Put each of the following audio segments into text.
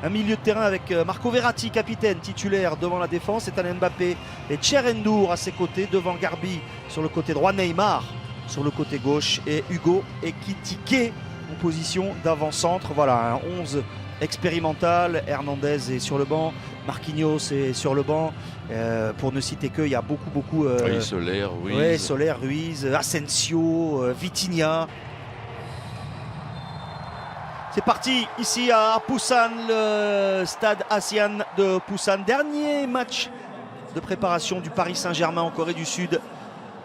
Un milieu de terrain avec Marco Verratti, capitaine titulaire devant la défense, Ethan Mbappé et Chernobyl à ses côtés, devant Garbi sur le côté droit, Neymar sur le côté gauche et Hugo Ekitike en position d'avant-centre. Voilà, un 11 expérimental. Hernandez est sur le banc, Marquinhos est sur le banc. Pour ne citer que, il y a beaucoup. Oui, Soler, Ruiz. Ouais, Soler, Ruiz, Asensio, Vitinha. C'est parti ici à Busan, le stade Asian de Busan. Dernier match de préparation du Paris Saint-Germain en Corée du Sud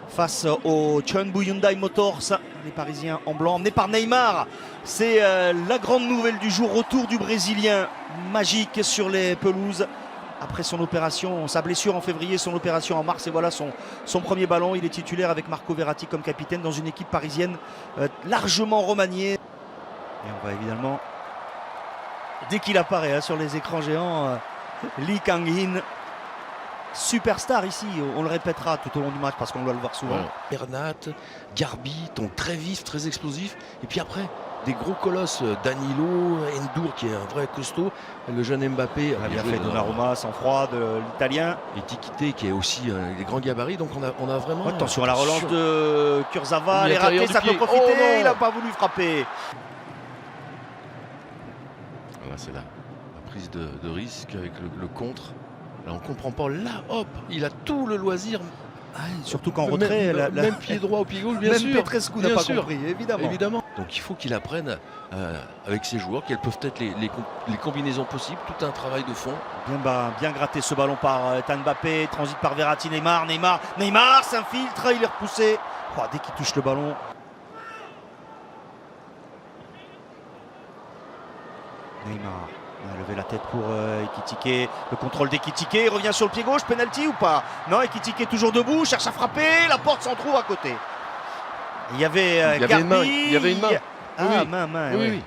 face au Cheonbu Hyundai Motors. Les Parisiens en blanc, emmenés par Neymar. C'est la grande nouvelle du jour. Retour du Brésilien, magique sur les pelouses. Après son opération, sa blessure en février, son opération en mars, et voilà son premier ballon. Il est titulaire avec Marco Verratti comme capitaine dans une équipe parisienne largement remaniée. Et on va évidemment, dès qu'il apparaît sur les écrans géants, Lee Kang-in, superstar ici, on le répétera tout au long du match parce qu'on doit le voir souvent. Bernat, Garbi, ton très vif, très explosif. Et puis après, des gros colosses, Danilo, Endur qui est un vrai costaud, le jeune Mbappé. On a bien fait Donnarumma, sang-froid de l'Italien. Et Tikité qui est aussi des grands gabarits. Donc on a vraiment... Attention à la relance de Kurzawa, elle est ratée, ça peut profiter, il n'a pas voulu frapper. Voilà, c'est la prise de risque avec le contre. Là, on comprend pas. Là, hop, il a tout le loisir. Surtout qu'en retrait, même pied droit au pied gauche, bien sûr. Même Petrescu n'a pas compris, évidemment. Donc il faut qu'il apprenne avec ses joueurs quelles peuvent être les combinaisons possibles. Tout un travail de fond. Bien gratté ce ballon par Ethan Mbappé, transite par Verratti, Neymar s'infiltre, il est repoussé. Oh, dès qu'il touche le ballon. Neymar a levé la tête pour Ekitike, le contrôle d'Ekitike, il revient sur le pied gauche, penalty ou pas? Non, Ekitike est toujours debout, cherche à frapper, la porte s'en trouve à côté. Il y avait Garbi. Il y avait une main. Ah, oui. Oui.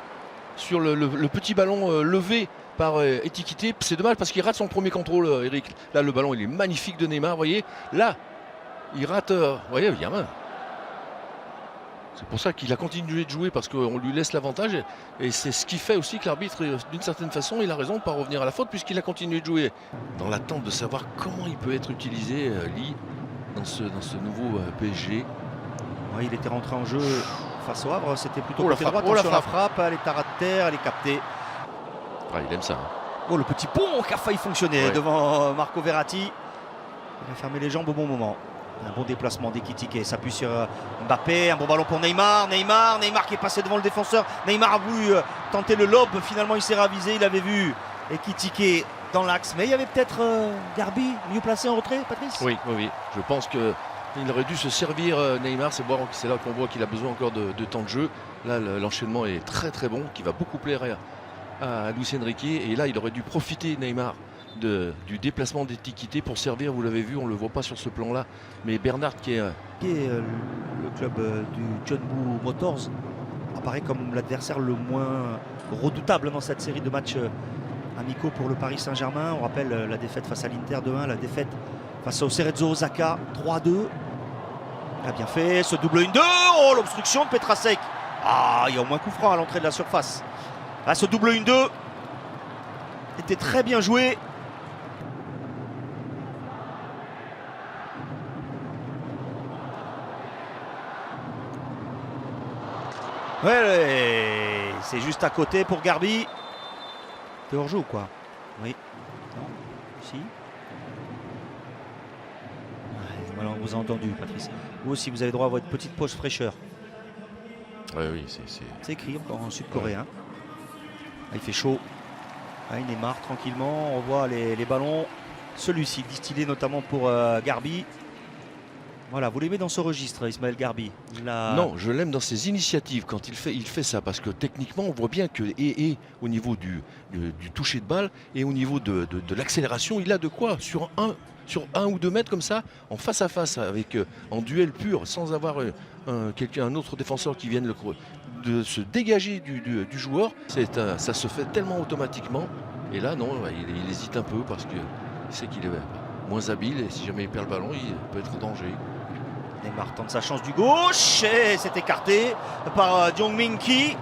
Sur le petit ballon levé par Ekitike, c'est dommage parce qu'il rate son premier contrôle, Eric. Là, le ballon, il est magnifique de Neymar, vous voyez. Là, il rate, vous voyez, il y a main. C'est pour ça qu'il a continué de jouer parce qu'on lui laisse l'avantage et c'est ce qui fait aussi que l'arbitre, d'une certaine façon, il a raison de ne pas revenir à la faute puisqu'il a continué de jouer. Dans l'attente de savoir comment il peut être utilisé, Lee, dans ce nouveau PSG. Oui, il était rentré en jeu face au Havre, c'était plutôt côté droit. Attention la frappe, elle est à ras de terre, elle est captée. Ah, il aime ça. Oh, le petit pont qui a failli fonctionner devant Marco Verratti. Il a fermé les jambes au bon moment. Un bon déplacement d'Ekitike, s'appuie sur Mbappé, un bon ballon pour Neymar qui est passé devant le défenseur. Neymar a voulu tenter le lob, finalement il s'est ravisé, il avait vu Ekitike dans l'axe. Mais il y avait peut-être Garbi mieux placé en retrait, Patrice? Oui. Je pense qu'il aurait dû se servir Neymar, c'est là qu'on voit qu'il a besoin encore de temps de jeu. Là l'enchaînement est très bon, qui va beaucoup plaire à Luis Enrique. Et là il aurait dû profiter Neymar du déplacement d'Ekitike pour servir, vous l'avez vu, on ne le voit pas sur ce plan là, mais Bernard qui est le club du Cheonbu Motors apparaît comme l'adversaire le moins redoutable dans cette série de matchs amicaux pour le Paris Saint-Germain. On rappelle la défaite face à l'Inter 2-1, la défaite face au Cerezo Osaka 3-2. Il a bien fait ce double 1-2. Oh, l'obstruction de Petrasek. Ah, il y a au moins coup franc à l'entrée de la surface. Ah, ce double 1-2 était très bien joué. Ouais, c'est juste à côté pour Garbi. T'es hors jeu ou quoi? Oui. Non. Si. Voilà, on vous a entendu, Patrice. Vous aussi, vous avez droit à votre petite poche fraîcheur. Oui, c'est écrit encore en sud-coréen. Il fait chaud. Neymar tranquillement. On voit les ballons. Celui-ci distillé notamment pour Garbi. Voilà, vous l'aimez dans ce registre, Ismaël Garbi? Non, je l'aime dans ses initiatives quand il fait ça, parce que techniquement on voit bien que et au niveau du toucher de balle et au niveau de l'accélération, il a de quoi sur un ou deux mètres comme ça, en face à face, en duel pur, sans avoir un autre défenseur qui vienne de se dégager du joueur. Ça se fait tellement automatiquement. Et là, non, il hésite un peu parce qu'il sait qu'il est moins habile et si jamais il perd le ballon, il peut être en danger. Neymar tente sa chance du gauche et c'est écarté par Jong Min Ki.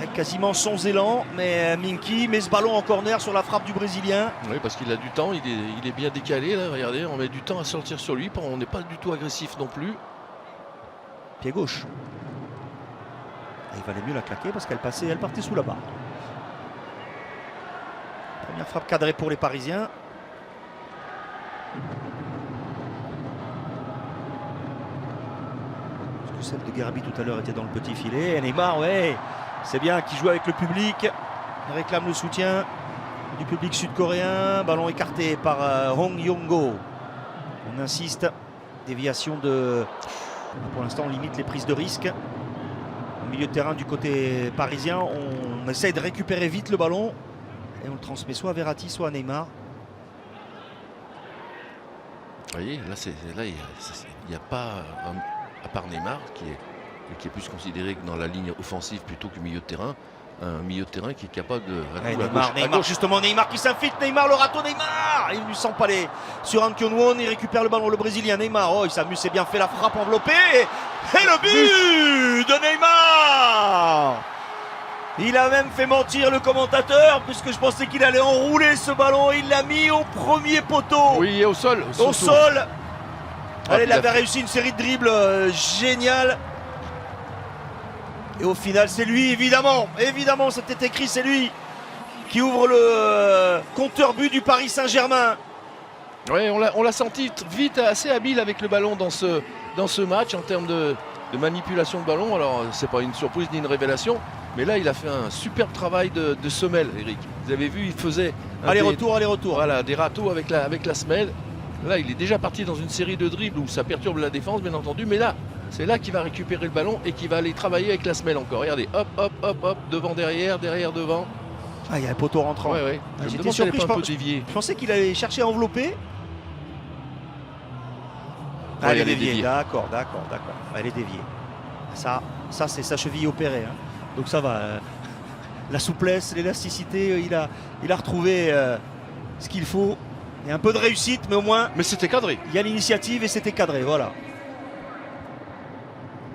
avec quasiment sans élan, mais Minky met ce ballon en corner sur la frappe du Brésilien. Oui, parce qu'il a du temps, il est bien décalé là, regardez, on met du temps à sortir sur lui, on n'est pas du tout agressif non plus. Pied gauche. Et il valait mieux la claquer parce qu'elle partait sous la barre. Première frappe cadrée pour les Parisiens. Parce que celle de Garbi tout à l'heure était dans le petit filet. Et Neymar, ouais, c'est bien qu'il joue avec le public. Il réclame le soutien du public sud-coréen. Ballon écarté par Hong Yong-go. On insiste. Déviation de... Pour l'instant, on limite les prises de risque. Au milieu de terrain du côté parisien, on essaye de récupérer vite le ballon. Et on le transmet soit à Verratti, soit à Neymar. Vous voyez, là, il n'y a pas, à part Neymar, qui est plus considéré que dans la ligne offensive plutôt que milieu de terrain, un milieu de terrain qui est capable de... Neymar, justement, Neymar qui s'infiltre, Neymar, le râteau, Neymar. Il lui s'empaler sur Han Kyung-won, il récupère le ballon, le Brésilien, Neymar. Oh, il s'amuse, c'est bien fait, la frappe enveloppée. Et le but de Neymar. Il a même fait mentir le commentateur, puisque je pensais qu'il allait enrouler ce ballon. Il l'a mis au premier poteau. Oui, au sol. Au sol. Allez, il avait réussi une série de dribbles géniale. Et au final, c'est lui, évidemment, c'était écrit, c'est lui qui ouvre le compteur but du Paris Saint-Germain. Oui, on l'a senti vite, assez habile avec le ballon dans ce match en termes de manipulation de ballon. Alors, c'est pas une surprise ni une révélation, mais là, il a fait un superbe travail de semelle, Eric. Vous avez vu, il faisait aller-retour. Voilà, des râteaux avec la semelle. Là, il est déjà parti dans une série de dribbles où ça perturbe la défense, bien entendu, mais là, c'est là qu'il va récupérer le ballon et qu'il va aller travailler avec la semelle encore. Regardez, hop, hop, hop, hop, devant, derrière, devant. Ah, il y a un poteau rentrant. Ouais. J'étais surpris, je pensais qu'il allait chercher à envelopper. Elle est déviée. D'accord. Elle est déviée. Ça c'est sa cheville opérée. Hein. Donc ça va. La souplesse, l'élasticité, il a retrouvé ce qu'il faut. Il y a un peu de réussite, mais au moins. Mais c'était cadré. Il y a l'initiative et c'était cadré, voilà.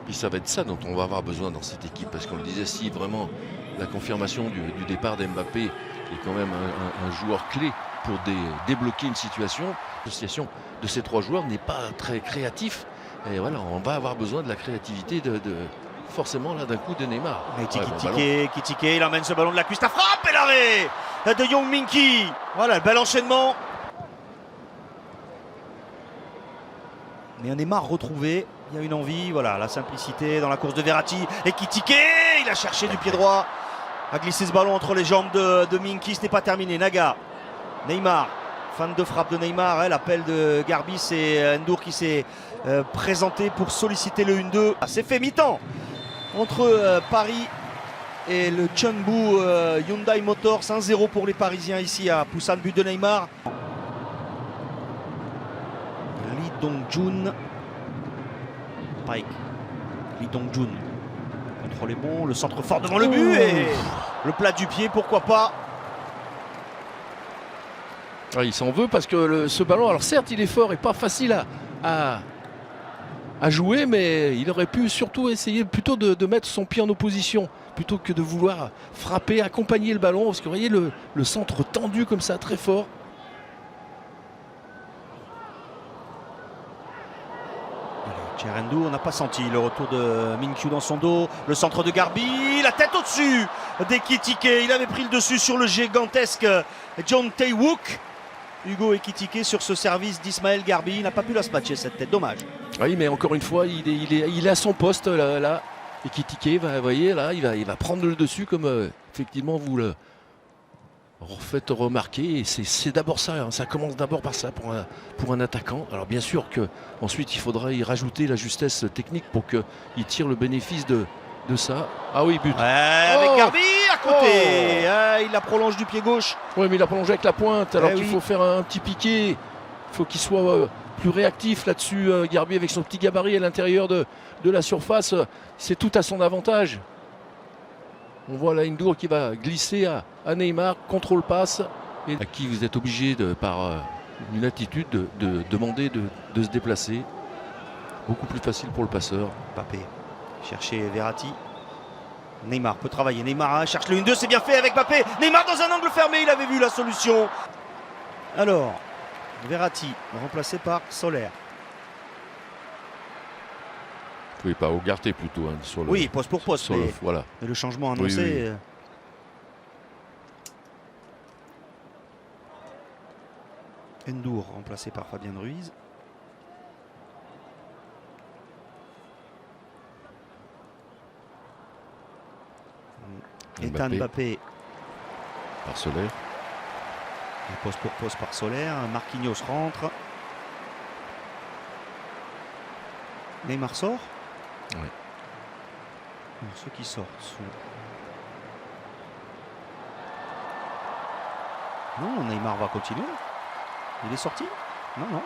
Et ça va être ça dont on va avoir besoin dans cette équipe, parce qu'on le disait, si vraiment la confirmation du départ d'Mbappé est quand même un joueur clé pour débloquer une situation, l'association de ces trois joueurs n'est pas très créatif. Et voilà, on va avoir besoin de la créativité forcément là d'un coup de Neymar. Kitike, il emmène ce ballon de la cuisse, la frappe et l'arrêt de Young Minky. Voilà, bel enchaînement. Mais un Neymar retrouvé, il y a une envie, voilà, la simplicité dans la course de Verratti. Et Kitike, il a cherché du pied droit, a glissé ce ballon entre les jambes de Minky, ce n'est pas terminé. Naga, Neymar, fan de frappe de Neymar, l'appel de Garbi, c'est Ndour qui s'est présenté pour solliciter le 1-2. C'est fait mi-temps entre Paris et le Chunbu Hyundai Motors, 1-0 pour les Parisiens ici à Busan, but de Neymar. Lee Dong-jun, Pike, Lee Dong-jun, contrôle est bon, le centre fort devant le but et le plat du pied, pourquoi pas. Il s'en veut parce que ce ballon, alors certes il est fort et pas facile à jouer, mais il aurait pu surtout essayer plutôt de mettre son pied en opposition plutôt que de vouloir frapper, accompagner le ballon, parce que vous voyez le centre tendu comme ça, très fort. Cherendou, on n'a pas senti le retour de Minkyu dans son dos, le centre de Garbi, la tête au-dessus d'Ekitike, il avait pris le dessus sur le gigantesque John Tae-wook. Hugo Ekitike sur ce service d'Ismaël Garbi, il n'a pas pu la se matcher cette tête, dommage. Oui, mais encore une fois, il est à son poste là. Ekitike, vous voyez, là, il va prendre le dessus comme effectivement vous le faites remarquer. Et c'est d'abord ça, hein, ça commence d'abord par ça pour un attaquant. Alors bien sûr qu'ensuite il faudra y rajouter la justesse technique pour qu'il tire le bénéfice de ça. Ah oui, but. Ouais, avec Garbi à côté. Il la prolonge du pied gauche. Oui, mais il a prolongé avec la pointe, alors qu'il faut faire un petit piqué. Il faut qu'il soit plus réactif là-dessus. Garbi avec son petit gabarit à l'intérieur de la surface, c'est tout à son avantage. On voit là Ndour qui va glisser à Neymar, contrôle passe, et à qui vous êtes obligé par une attitude de demander de se déplacer. Beaucoup plus facile pour le passeur. Mbappé chercher Verratti. Neymar peut travailler. Neymar cherche le 1-2, c'est bien fait avec Mbappé. Neymar dans un angle fermé, il avait vu la solution. Alors, Verratti, remplacé par Soler. Oui, pas Ugarte plutôt. Hein, sur le, Oui, poste pour poste. Mais, voilà. mais le changement annoncé. Oui, oui. Ndour remplacé par Fabien Ruiz. Ethan Mbappé par Soler. Poste pour poste par Soler. Marquinhos rentre. Neymar sort. Oui. Alors, ceux qui sortent sont... Non, Neymar va continuer. Il est sorti? Non, non.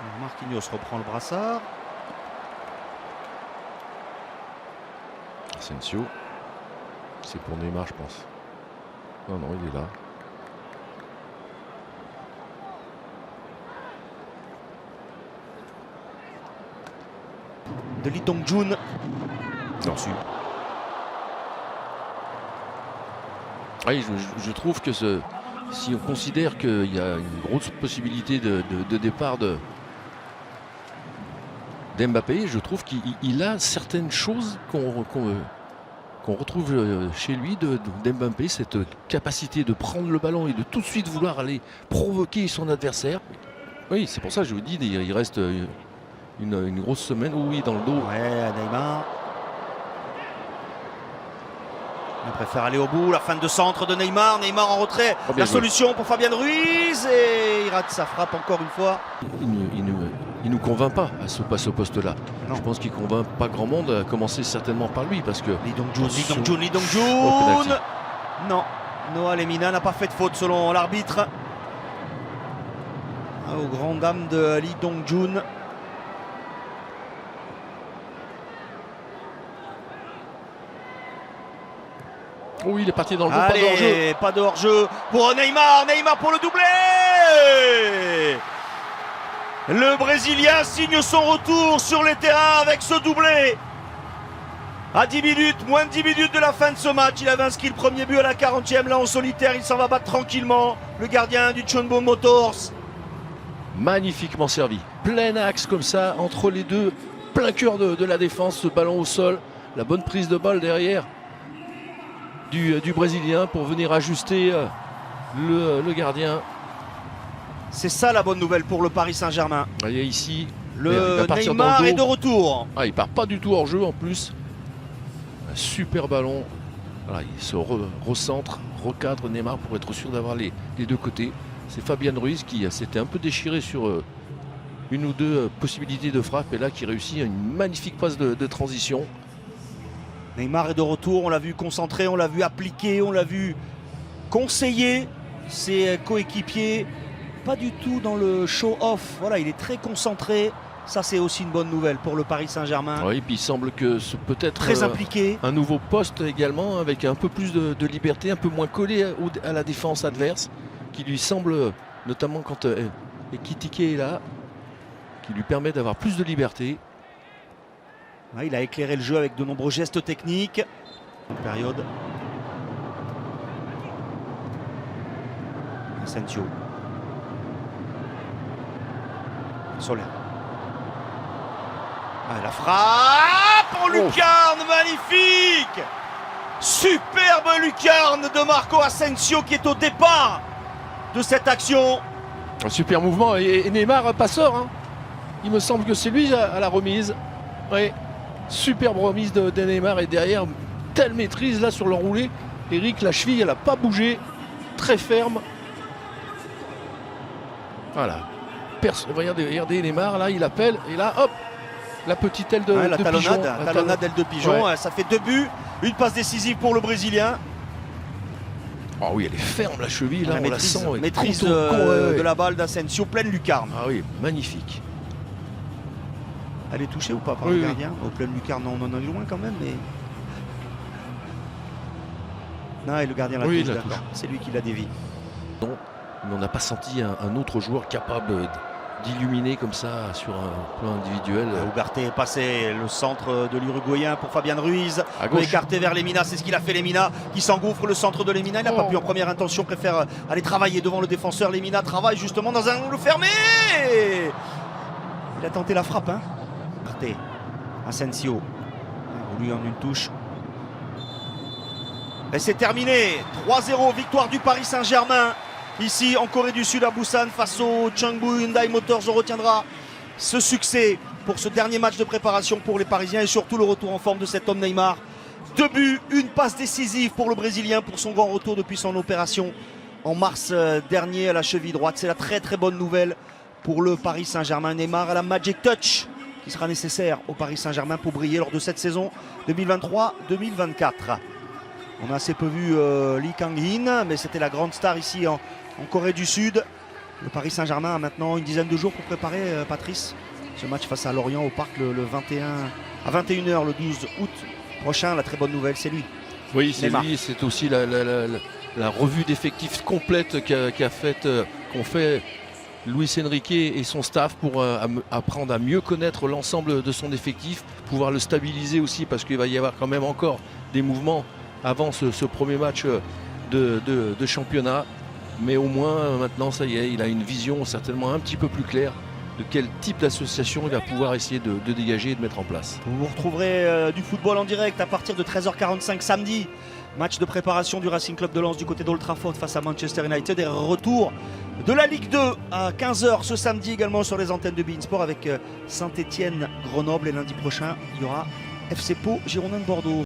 Alors, Marquinhos reprend le brassard. Asensio. C'est pour Neymar, je pense. Non, non, il est là. De Lee Dong-jun. Non. Oui, je trouve que si on considère qu'il y a une grosse possibilité de départ d'Mbappé, je trouve qu'il a certaines choses qu'on retrouve chez lui d'Mbappé, cette capacité de prendre le ballon et de tout de suite vouloir aller provoquer son adversaire. Oui, c'est pour ça que je vous dis, il reste une grosse semaine. Oui, dans le dos. Ouais, Neymar. Il préfère aller au bout. La fin de centre de Neymar. Neymar en retrait. La solution pour Fabien Ruiz. Et il rate sa frappe encore une fois. Il nous convainc pas à ce poste-là. Je pense qu'il convainc pas grand monde, à commencer certainement par lui. Parce que Lee Dong-jun. Non. Noah Lemina n'a pas fait de faute selon l'arbitre. Aux grandes dames de Lee Dong-jun. Oui, il est parti dans le jeu, allez, pas de hors-jeu. Pas de hors-jeu pour Neymar. Neymar pour le doublé. Le Brésilien signe son retour sur les terrains avec ce doublé. À 10 minutes, moins de 10 minutes de la fin de ce match, il avait inscrit le premier but à la 40e. Là en solitaire, il s'en va battre tranquillement. Le gardien du Chunbo Motors. Magnifiquement servi. Plein axe comme ça, entre les deux. Plein cœur de la défense, ce ballon au sol. La bonne prise de balle derrière du Brésilien pour venir ajuster le gardien. C'est ça la bonne nouvelle pour le Paris Saint-Germain. Vous voyez ici, le Neymar est de retour. Ah, il part pas du tout hors jeu en plus. Un super ballon. Voilà, il se recentre, recadre Neymar pour être sûr d'avoir les deux côtés. C'est Fabien Ruiz qui s'était un peu déchiré sur une ou deux possibilités de frappe et là qui réussit une magnifique passe de transition. Neymar est de retour, on l'a vu concentré, on l'a vu appliquer, on l'a vu conseiller ses coéquipiers. Pas du tout dans le show-off. Voilà, il est très concentré. Ça, c'est aussi une bonne nouvelle pour le Paris Saint-Germain. Oui, puis il semble que ce peut être très impliqué. Un nouveau poste également, avec un peu plus de liberté, un peu moins collé à la défense adverse, qui lui semble, notamment quand Ekitike est là, qui lui permet d'avoir plus de liberté. Ouais, il a éclairé le jeu avec de nombreux gestes techniques. Période. Asensio. Soler. Ah, la frappe en lucarne, magnifique. Superbe lucarne de Marco Asensio qui est au départ de cette action. Un super mouvement et Neymar passeur. Hein. Il me semble que c'est lui à la remise. Oui. Superbe remise de Neymar et derrière, telle maîtrise là sur l'enroulé. Eric, la cheville, elle n'a pas bougé. Très ferme. Voilà. Regardez Neymar, là, il appelle. Et là, hop, la petite aile de pigeon. La talonnade d'aile de pigeon. Ouais. Ça fait 2 buts. Une passe décisive pour le Brésilien. Oh oui, elle est ferme, la cheville. Là, on la sent. Maîtrise de la balle d'Asensio, pleine lucarne. Ah oui, magnifique. Elle est touchée ou pas par le gardien? Au plein lucarne, on en est loin quand même, mais. Non, et le gardien la touche, d'accord. C'est lui qui la dévie. Non, mais on n'a pas senti un autre joueur capable d'illuminer comme ça sur un plan individuel. Ugarte est passé, le centre de l'Uruguayen pour Fabian Ruiz, À gauche. écarté vers Lemina, c'est ce qu'il a fait Lemina, qui s'engouffre, le centre de Lemina, il n'a pas pu en première intention, préfère aller travailler devant le défenseur. Lemina travaille justement dans un angle fermé. Il a tenté la frappe, hein. Ugarte, Asensio, lui en une touche. Et c'est terminé, 3-0, victoire du Paris Saint-Germain. Ici en Corée du Sud à Busan face au Chungbu Hyundai Motors. On retiendra ce succès pour ce dernier match de préparation pour les Parisiens et surtout le retour en forme de cet homme Neymar. 2 buts, une passe décisive pour le Brésilien pour son grand retour depuis son opération en mars dernier à la cheville droite. C'est la très très bonne nouvelle pour le Paris Saint-Germain. Neymar à la Magic Touch qui sera nécessaire au Paris Saint-Germain pour briller lors de cette saison 2023-2024. On a assez peu vu Lee Kang-in, mais c'était la grande star ici en Corée du Sud. Le Paris Saint-Germain a maintenant une dizaine de jours pour préparer, Patrice, ce match face à Lorient au Parc le 21 à 21h le 12 août prochain. La très bonne nouvelle, c'est lui. Oui, c'est Neymar. lui, c'est aussi la revue d'effectifs complète qu'ont fait Luis Enrique et son staff pour apprendre à mieux connaître l'ensemble de son effectif, pouvoir le stabiliser aussi parce qu'il va y avoir quand même encore des mouvements avant ce premier match de championnat. Mais au moins maintenant ça y est, il a une vision certainement un petit peu plus claire de quel type d'association il va pouvoir essayer de dégager et de mettre en place. Vous retrouverez du football en direct à partir de 13h45 samedi. Match de préparation du Racing Club de Lens du côté d'Old Trafford face à Manchester United et retour de la Ligue 2 à 15h ce samedi également sur les antennes de beIN Sport avec Saint-Etienne, Grenoble et lundi prochain il y aura FC Pau, Girondins de Bordeaux.